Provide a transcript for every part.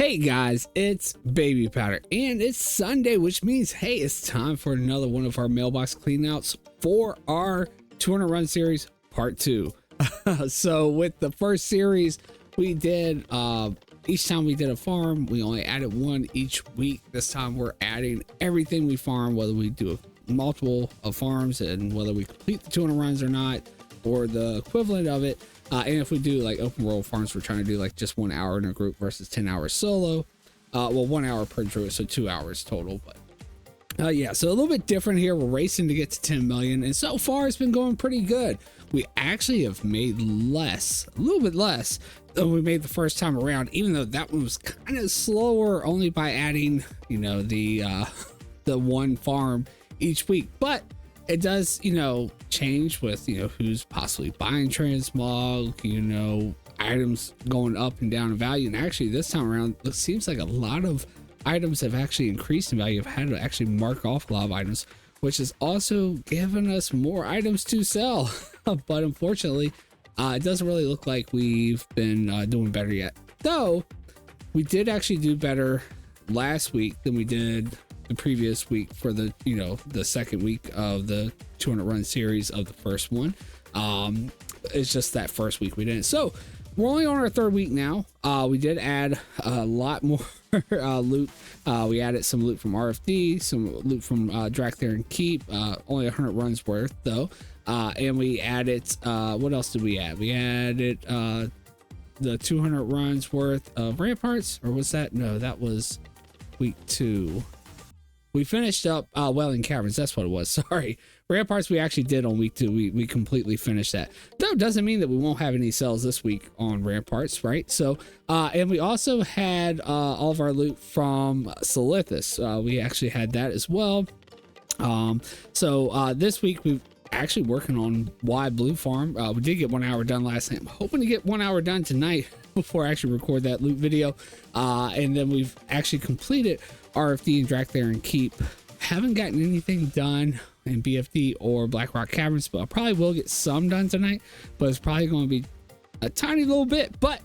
Hey guys, it's Babypowder, and it's Sunday, which means, hey, it's time for another one of our mailbox cleanouts for our 200 run series part 2. So with the first series, we did, each time we did a farm, we only added one each week. This time we're adding everything we farm, whether we do multiple of farms and whether we complete the 200 runs or not, or the equivalent of it. And if we do like open world farms, we're trying to do like just 1 hour in a group versus 10 hours solo. Well, 1 hour per druid, so 2 hours total. But yeah, so a little bit different here. We're racing to get to 10 million, and so far it's been going pretty good. We actually have made less, a little bit less than we made the first time around, even though that one was kind of slower, only by adding, you know, the one farm each week. But it does, you know, change with, you know, who's possibly buying transmog, you know, items going up and down in value. And actually this time around, it seems like a lot of items have actually increased in value. I've had to actually mark off a lot of items, which has also given us more items to sell. But unfortunately, it doesn't really look like we've been doing better yet. Though we did actually do better last week than we did the previous week for the, you know, the second week of the 200 run series of the first one. It's just that first week we didn't. So we're only on our third week now. We did add a lot more loot. We added some loot from RFD, some loot from Dracthere and Keep, only 100 runs worth though. And we added, what else did we add? We added the 200 runs worth of ramparts, or was that? No, that was week 2. We finished up Welling Caverns. That's what it was. Sorry. Ramparts we actually did on week 2. We completely finished that. Though doesn't mean that we won't have any sales this week on Ramparts, right? So, and we also had all of our loot from Solithus. We actually had that as well. So this week we've actually working on Wide Blue Farm. We did get 1 hour done last night. I'm hoping to get 1 hour done tonight before I actually record that loot video. And then we've actually completed RFD and Dracthere and Keep. Haven't gotten anything done in BFD or Blackrock Caverns, but I probably will get some done tonight. But it's probably going to be a tiny little bit, but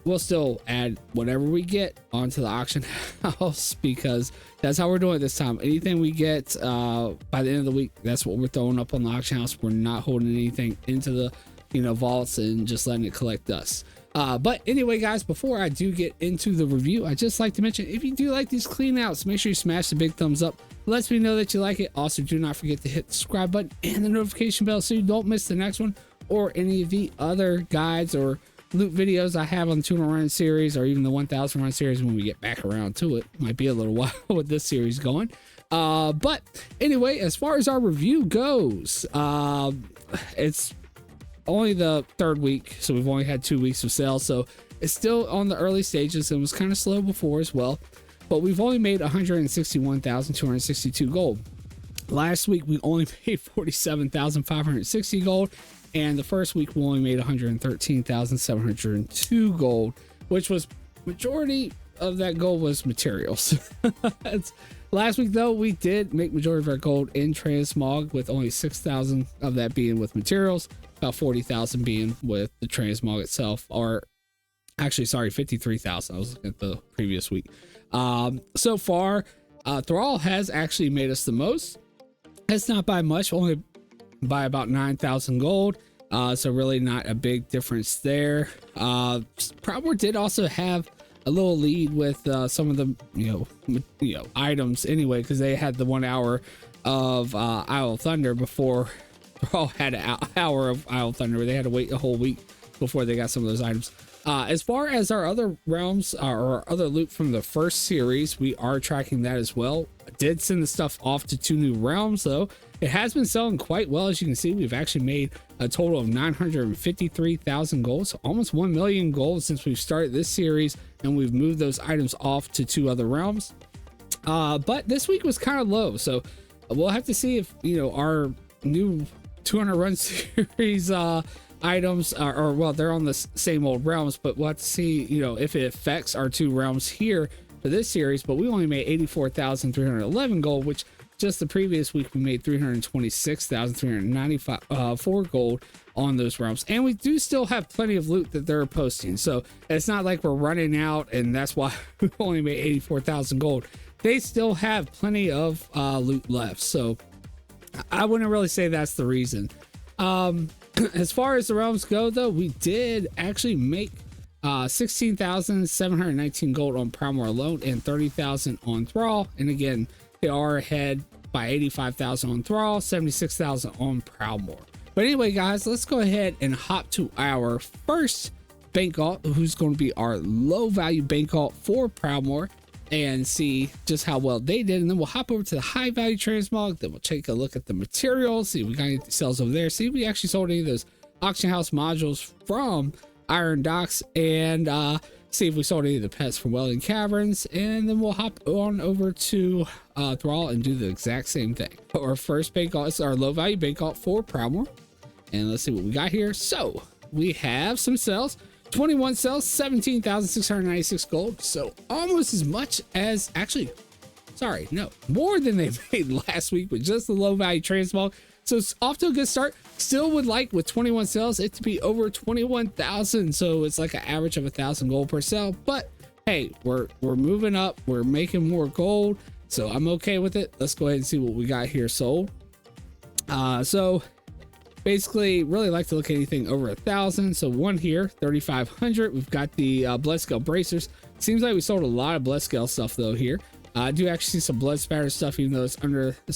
we'll still add whatever we get onto the auction house, because that's how we're doing it this time. Anything we get by the end of the week, that's what we're throwing up on the auction house. We're not holding anything into the, you know, vaults and just letting it collect dust. But anyway, guys, before I do get into the review, I just like to mention, if you do like these clean outs, make sure you smash the big thumbs up. Lets me know that you like it. Also, do not forget to hit the subscribe button and the notification bell so you don't miss the next one or any of the other guides or loot videos I have on the 200 run series, or even the 1000 run series when we get back around to it. Might be a little while with this series going. But anyway, as far as our review goes, it's only the third week, so we've only had 2 weeks of sales, so it's still on the early stages. It was kind of slow before as well, but we've only made 161,262 gold. Last week we only made 47,560 gold, and the first week we only made 113,702 gold, which was majority of that gold was materials. Last week though, we did make majority of our gold in transmog, with only 6,000 of that being with materials, about 40,000 being with the transmog itself, or actually, sorry, 53,000. I was looking at the previous week. So far, Thrall has actually made us the most. It's not by much, only by about 9,000 gold. So really not a big difference there. Probably did also have a little lead with some of the you know items anyway, because they had the 1 hour of Isle of Thunder before Thrall had an hour of Isle of Thunder. They had to wait a whole week before they got some of those items. As far as our other realms or other loot from the first series, we are tracking that as well. I did send the stuff off to 2 new realms though. It has been selling quite well. As you can see, we've actually made a total of 953,000 gold, so almost 1 million gold since we've started this series, and we've moved those items off to 2 other realms. But this week was kind of low, so we'll have to see if, you know, our new 200 run series items are, well, they're on the same old realms, but we'll have to see, you know, if it affects our 2 realms here for this series. But we only made 84,311 gold, which just the previous week, we made 326,395 for gold on those realms, and we do still have plenty of loot that they're posting. So it's not like we're running out, and that's why we only made 84,000 gold. They still have plenty of loot left, so I wouldn't really say that's the reason. As far as the realms go, though, we did actually make 16,719 gold on Proudmoore alone and 30,000 on Thrall. And again, they are ahead by 85,000 on Thrall, 76,000 on Proudmoore. But anyway, guys, let's go ahead and hop to our first bank alt, who's going to be our low value bank alt for Proudmoore, and see just how well they did. And then we'll hop over to the high value transmog. Then we'll take a look at the materials, see if we got any sales over there, see if we actually sold any of those auction house modules from Iron Docks, and see if we sold any of the pets from Welding Caverns. And then we'll hop on over to Thrall and do the exact same thing. Our first bank alt is our low value bank alt for Proudmoore, and let's see what we got here. So we have some sales. 21 sales, 17,696 gold. So almost as much as, actually, sorry, no, more than they made last week with just the low value transmog. So it's off to a good start. Still would like, with 21 sales, it to be over 21,000. So it's like an average of 1,000 gold per sale. But hey, we're moving up. We're making more gold. So I'm okay with it. Let's go ahead and see what we got here sold. So basically, really like to look at anything over 1,000. So one here, 3,500. We've got the blood scale bracers. Seems like we sold a lot of blood scale stuff though here. I do actually see some blood spatter stuff, even though it's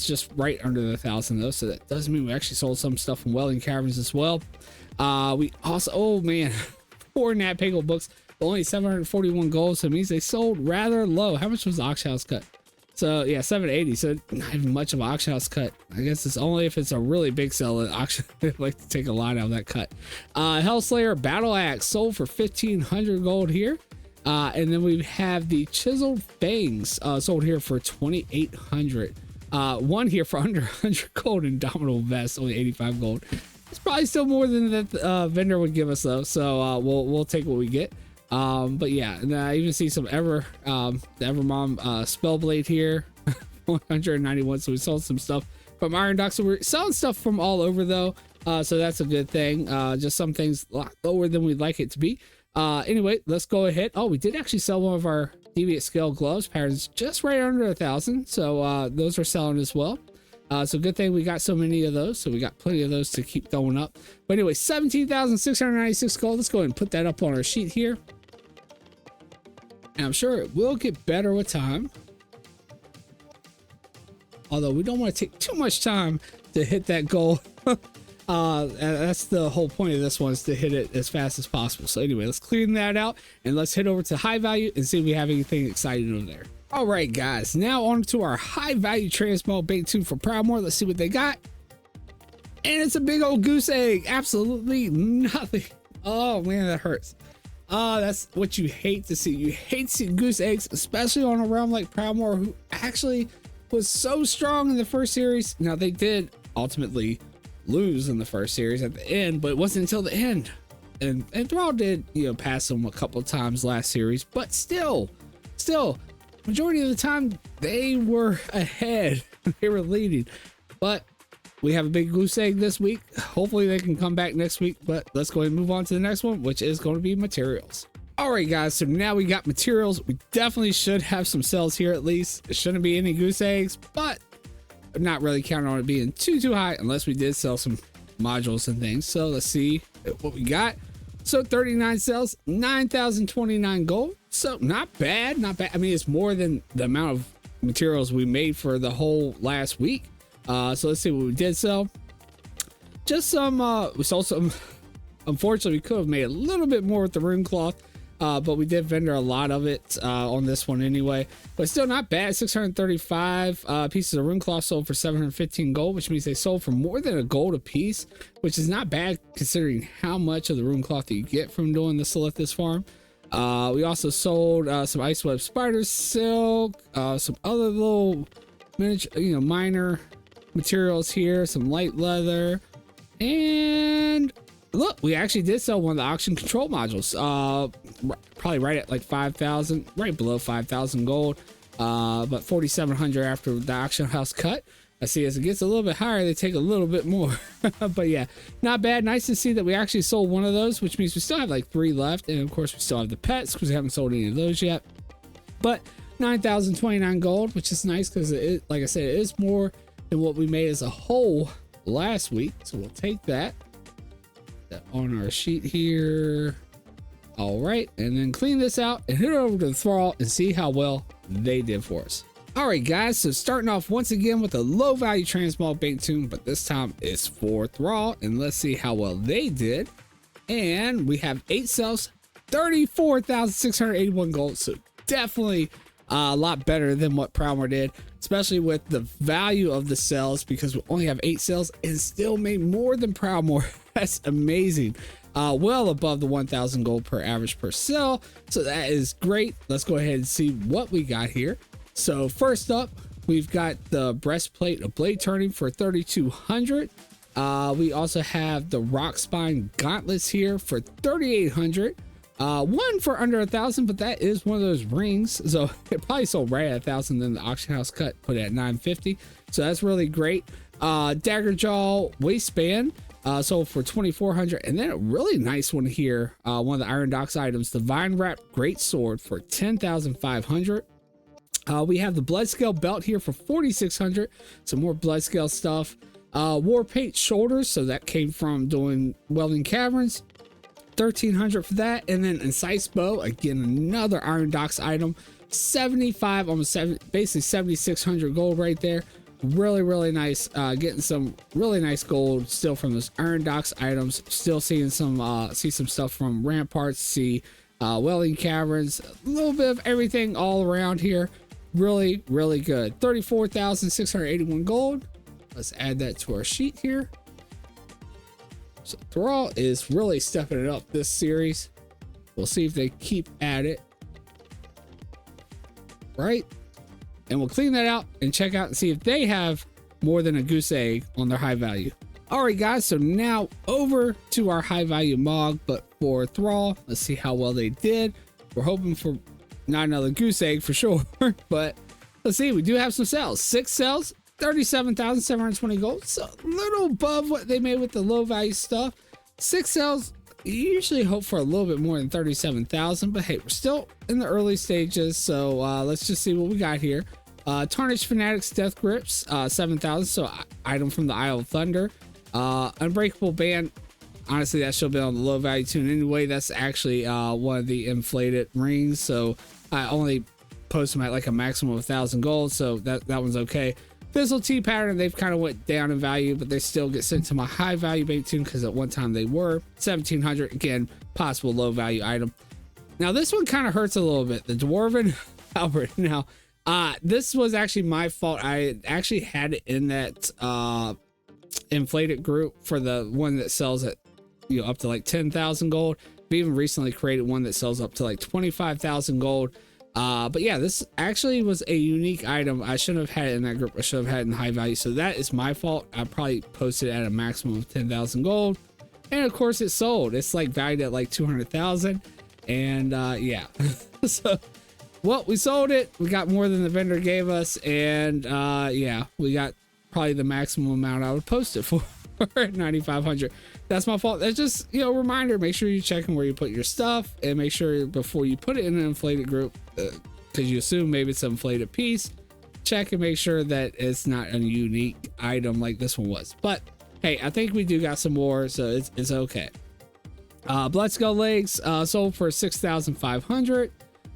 just right under the 1,000 though. So that does mean we actually sold some stuff from Welding Caverns as well. We also, oh man, 4 Nat Pagel books, only 741 gold. So it means they sold rather low. How much was the auction house cut? So yeah, 780. So not even much of an auction house cut. I guess it's only if it's a really big sell that auction they like to take a lot out of that cut. Hellslayer Battle Axe sold for 1,500 gold here. And then we have the Chiseled Fangs sold here for 2,800. One here for under 100 gold. Indomitable Vest, only 85 gold. It's probably still more than that vendor would give us though. So we'll take what we get. But yeah, and I even see some the Evermom Spellblade here, 191. So we sold some stuff from Iron Docks. So we're selling stuff from all over though. So that's a good thing. Just some things a lot lower than we'd like it to be. Anyway, let's go ahead. Oh, we did actually sell one of our Deviant Scale gloves patterns just right under 1,000. So those are selling as well. So good thing we got so many of those. So we got plenty of those to keep going up. But anyway, 17,696 gold. Let's go ahead and put that up on our sheet here. And I'm sure it will get better with time. Although we don't want to take too much time to hit that goal. That's the whole point of this one, is to hit it as fast as possible. So anyway, let's clean that out and let's head over to high value and see if we have anything exciting over there. All right, guys, now on to our high value transmog bait 2 for Proudmoore. Let's see what they got. And it's a big old goose egg. Absolutely nothing. Oh man, that hurts. That's what you hate to see. You hate to see goose eggs, especially on a realm like Proudmoore, who actually was so strong in the first series. Now they did ultimately lose in the first series at the end, but it wasn't until the end. And Thrall did, pass them a couple of times last series, but still, majority of the time they were ahead. They were leading. But we have a big goose egg this week. Hopefully they can come back next week, but let's go ahead and move on to the next one, which is going to be materials. All right, guys, so now we got materials. We definitely should have some sales here at least. It shouldn't be any goose eggs, but I'm not really counting on it being too high unless we did sell some modules and things. So let's see what we got. So 39 sales, 9,029 gold. So not bad. I mean, it's more than the amount of materials we made for the whole last week. So let's see what we did sell. Just some, we sold some. Unfortunately, we could have made a little bit more with the rune cloth, but we did vendor a lot of it on this one anyway. But still not bad. 635 pieces of rune cloth sold for 715 gold, which means they sold for more than a gold a piece, which is not bad considering how much of the rune cloth that you get from doing the Silithus farm. We also sold some ice web spider silk, some other little miniature, minor materials here, some light leather, and look, we actually did sell one of the auction control modules, probably right at like 5,000, right below 5,000 gold. but 4,700 after the auction house cut. I see as it gets a little bit higher, they take a little bit more. But yeah, not bad. Nice to see that we actually sold one of those, which means we still have like 3 left. And of course, we still have the pets because we haven't sold any of those yet. But 9,029 gold, which is nice because it, like I said, it is more than what we made as a whole last week. So we'll take that on our sheet here. All right, and then clean this out and head over to the thrall and see how well they did for us. All right, guys, so starting off once again with a low value transmog bait tune, but this time it's for thrall, and let's see how well they did. And we have 8 cells, 34,681 gold, so definitely a lot better than what Prowler did, especially with the value of the cells, because we only have 8 cells and still made more than Prowler. That's amazing. Well above the 1,000 gold per average per cell, so that is great. Let's go ahead and see what we got here. So first up, we've got the breastplate of blade turning for 3,200. We also have the rock spine gauntlets here for 3,800. One for under 1,000, but that is one of those rings, so it probably sold right at 1,000. Then the auction house cut put it at 950, so that's really great. Dagger jaw waistband sold for 2,400, and then a really nice one here, one of the Iron Docks items, the vine wrap great sword for 10,500. We have the blood scale belt here for 4,600, some more blood scale stuff. War paint shoulders, so that came from doing welding caverns, 1,300 for that. And then incise bow, again another Iron Docks item, 75, almost 7, basically 7,600 gold right there. Really nice. Getting some really nice gold still from those Iron Docks items. Still seeing some see some stuff from ramparts, see welding caverns, a little bit of everything all around here. Really good. 34,681 gold. Let's add that to our sheet here. So Thrall is really stepping it up this series. We'll see if they keep at it. Right? And we'll clean that out and check out and see if they have more than a goose egg on their high value. All right, guys, so now over to our high value mog, but for Thrall, let's see how well they did. We're hoping for not another goose egg for sure, but let's see. We do have some cells. 6 cells, 37,720 gold, so a little above what they made with the low value stuff. 6 cells, you usually hope for a little bit more than 37,000, but hey, we're still in the early stages, so let's just see what we got here. Tarnished Fanatics Death Grips, 7,000, so item from the Isle of Thunder. Unbreakable Band, honestly that should have been on the low value tune anyway. That's actually one of the inflated rings, so I only post them at like a maximum of 1,000 gold, so that one's okay. Fizzle T pattern, they've kind of went down in value, but they still get sent to my high value bait tune because at one time they were 1,700. Again, possible low value item. Now this one kind of hurts a little bit, the Dwarven Halberd. Now this was actually my fault. I actually had it in that inflated group for the one that sells at, you know, up to like 10,000 gold. We even recently created one that sells up to like 25,000 gold. But yeah, this actually was a unique item. I shouldn't have had it in that group. I should have had it in high value, so that is my fault. I probably posted it at a maximum of 10,000 gold, and of course it sold. It's like valued at like 200,000, and yeah. So well, we sold it. We got more than the vendor gave us, and yeah, we got probably the maximum amount I would post it for at 9,500. That's my fault. That's just, you know, a reminder. Make sure you're checking where you put your stuff, and make sure before you put it in an inflated group, because you assume maybe it's an inflated piece, check and make sure that it's not a unique item like this one was. But hey, I think we do got some more, so it's okay. Blood Skull legs sold for 6,500,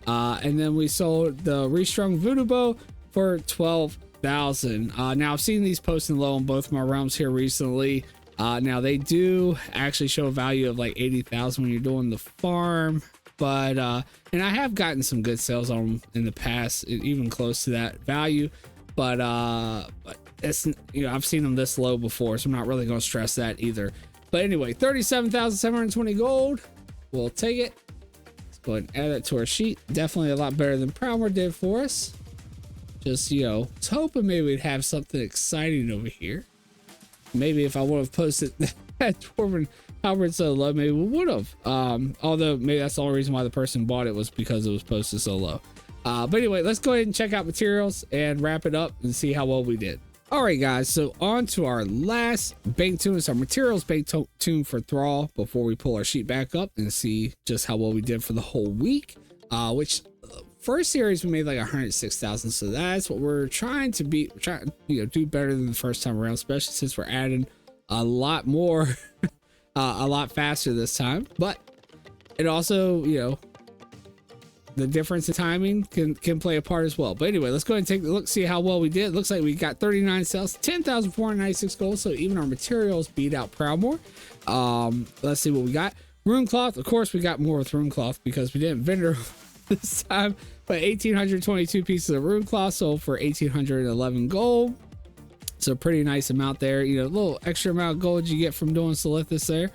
and then we sold the restrung voodoo bow for 12,000. Now I've seen these posting low on both my realms here recently. Now they do actually show a value of like 80,000 when you're doing the farm, but and I have gotten some good sales on them in the past, even close to that value, but it's, you know, I've seen them this low before, so I'm not really going to stress that either. But anyway, 37,720 gold, we'll take it. Let's go ahead and add that to our sheet. Definitely a lot better than Prowler did for us. Just, you know, was hoping maybe we'd have something exciting over here. Maybe if I would have posted that Dwarven Halberd so low, maybe we would have. Although maybe that's the only reason why the person bought it was because it was posted so low. But anyway, let's go ahead and check out materials and wrap it up and see how well we did. All right, guys, so on to our last bank tune. It's our materials bank tune for Thrall before we pull our sheet back up and see just how well we did for the whole week. Which first series we made like 106,000, so that's what we're trying to beat. We're trying to do better than the first time around, especially since we're adding a lot more, a lot faster this time. But it also, the difference in timing can play a part as well. But anyway, let's go ahead and take a look, see how well we did. It looks like we got 39 sales, 10,496 gold. So even our materials beat out Proudmoore. Let's see what we got. Rune cloth, of course, we got more with rune cloth because we didn't vendor this time. But 1,822 pieces of rune cloth sold for 1,811 gold. So pretty nice amount there. A little extra amount of gold you get from doing Solithus there.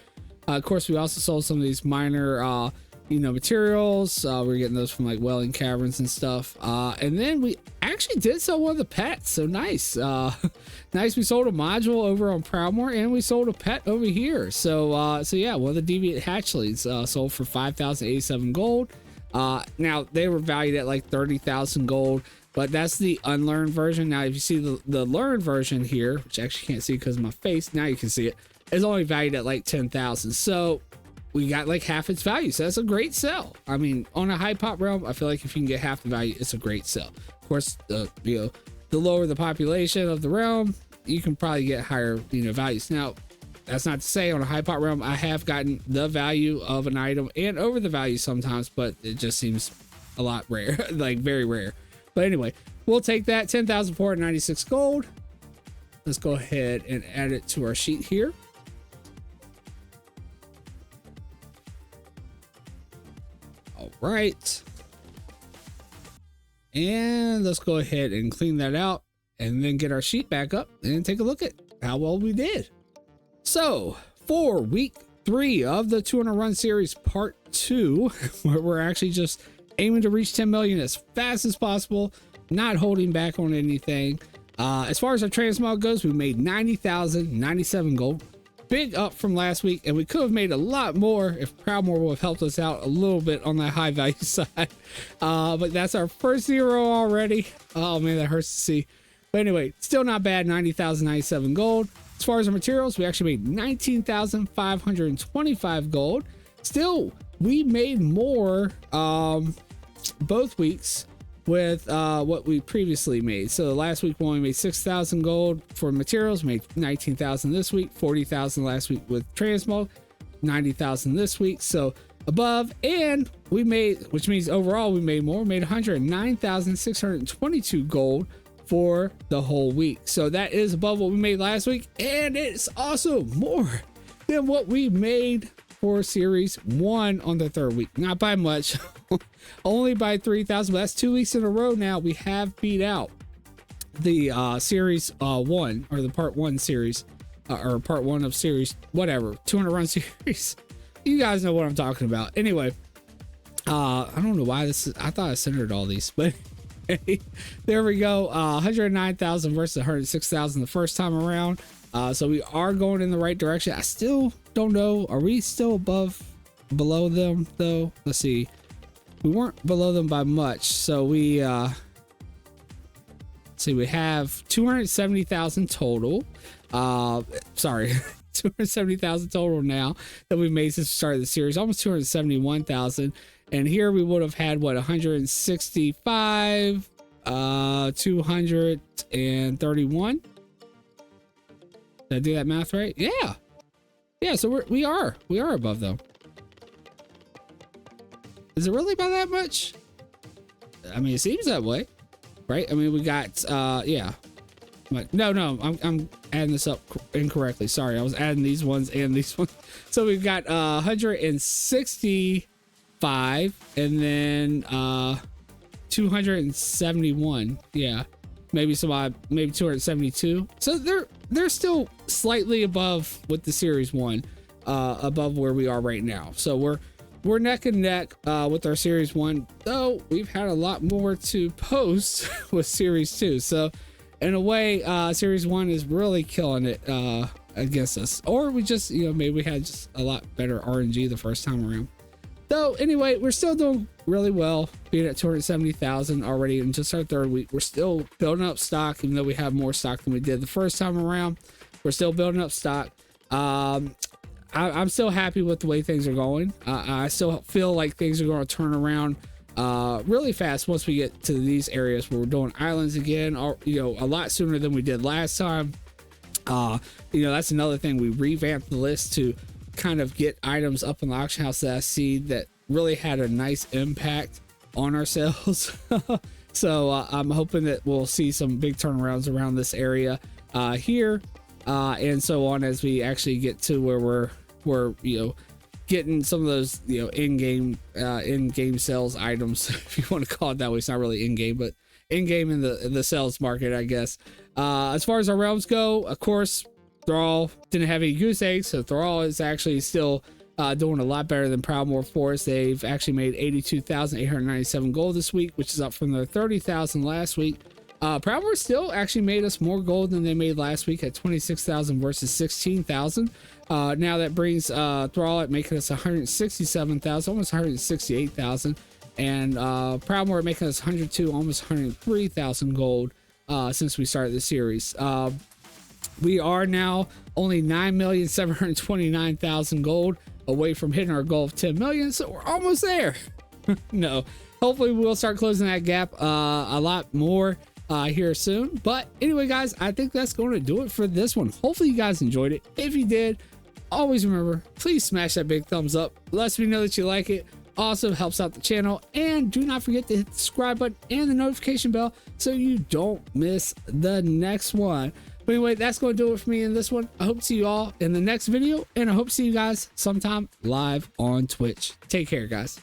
Of course, we also sold some of these minor materials. We're getting those from like Welling Caverns and stuff. And then we actually did sell one of the pets. So nice. Nice. We sold a module over on Proudmoore and we sold a pet over here. So yeah, one of the Deviant Hatchlings sold for 5,087 gold. Now they were valued at like 30,000 gold, but that's the unlearned version. Now, if you see the learned version here, which I actually can't see because of my face, now you can see it, is only valued at like 10,000. So we got like half its value. So that's a great sell. I mean, on a high pop realm, I feel like if you can get half the value, it's a great sell. Of course, the lower the population of the realm, you can probably get higher, values. Now, that's not to say on a high pop realm, I have gotten the value of an item and over the value sometimes, but it just seems a lot rare, like very rare. But anyway, we'll take that 10,496 gold. Let's go ahead and add it to our sheet here. All right. And let's go ahead and clean that out and then get our sheet back up and take a look at how well we did. So for week 3 of the 200 run series part 2, where we're actually just aiming to reach 10 million as fast as possible, not holding back on anything. As far as our transmog goes, we made 90,097 gold, big up from last week, and we could have made a lot more if Proudmoore would have helped us out a little bit on that high value side. But that's our first 0 already. Oh man, that hurts to see. But anyway, still not bad. 90,097 gold. As far as our materials, we actually made 19,525 gold. Still, we made more both weeks with what we previously made. So last week we only made 6,000 gold for materials, made 19,000 this week, 40,000 last week with transmog, 90,000 this week. So above, and we made, which means overall we made more, we made 109,622 gold for the whole week. So that is above what we made last week, and it's also more than what we made for series 1 on the 3rd week. Not by much, only by 3,000, but that's 2 weeks in a row now. We have beat out the series 1, or the part 1 series, or part 1 of series, whatever, 200 run series. You guys know what I'm talking about. Anyway, I don't know why this is, I thought I centered all these, but there we go. 109,000 versus 106,000 the first time around. So we are going in the right direction. I still don't know. Are we still below them though? Let's see. We weren't below them by much. So we see, we have 270,000 total. Sorry, 270,000 total now that we've made since the start of the series. Almost 271,000. And here we would have had what, 165, 231. Did I do that math right? Yeah. Yeah, so we are above them. Is it really by that much? I mean, it seems that way, right? I mean, we got yeah. But no, I'm adding this up incorrectly. Sorry, I was adding these ones and these ones. So we've got 165 and then 271. Yeah, maybe 272. So they're still slightly above with the series 1, above where we are right now. So we're neck and neck with our series 1, though we've had a lot more to post with series 2. So in a way, series 1 is really killing it against us, or we just, maybe we had just a lot better RNG the first time around. Though, anyway, we're still doing really well, being at 270,000 already in just our third week. We're still building up stock, even though we have more stock than we did the first time around. We're still building up stock. I'm still happy with the way things are going. I still feel like things are going to turn around really fast once we get to these areas where we're doing islands again, or, you know, a lot sooner than we did last time. You know, that's another thing. We revamped the list to kind of get items up in the auction house that I see that really had a nice impact on our sales. So I'm hoping that we'll see some big turnarounds around this area here and so on, as we actually get to where we're you know, getting some of those, you know, in-game sales items, if you want to call it that way. It's not really in-game, but in-game in the sales market, I guess. As far as our realms go, of course, Thrall didn't have any goose eggs, so Thrall is actually still doing a lot better than Proudmoore Forest. They've actually made 82,897 gold this week, which is up from their 30,000 last week. Proudmoore still actually made us more gold than they made last week at 26,000 versus 16,000. Now that brings Thrall at making us 167,000, almost 168,000, and Proudmoore making us 102, almost 103,000 gold since we started the series. We are now only 9,729,000 gold away from hitting our goal of 10 million, so we're almost there. No, hopefully we'll start closing that gap a lot more here soon. But anyway, guys, I think that's going to do it for this one. Hopefully you guys enjoyed it. If you did, always remember, please smash that big thumbs up. Lets me know that you like it. Also helps out the channel, and do not forget to hit the subscribe button and the notification bell so you don't miss the next one. But anyway, that's going to do it for me in this one. I hope to see you all in the next video, and I hope to see you guys sometime live on Twitch. Take care, guys.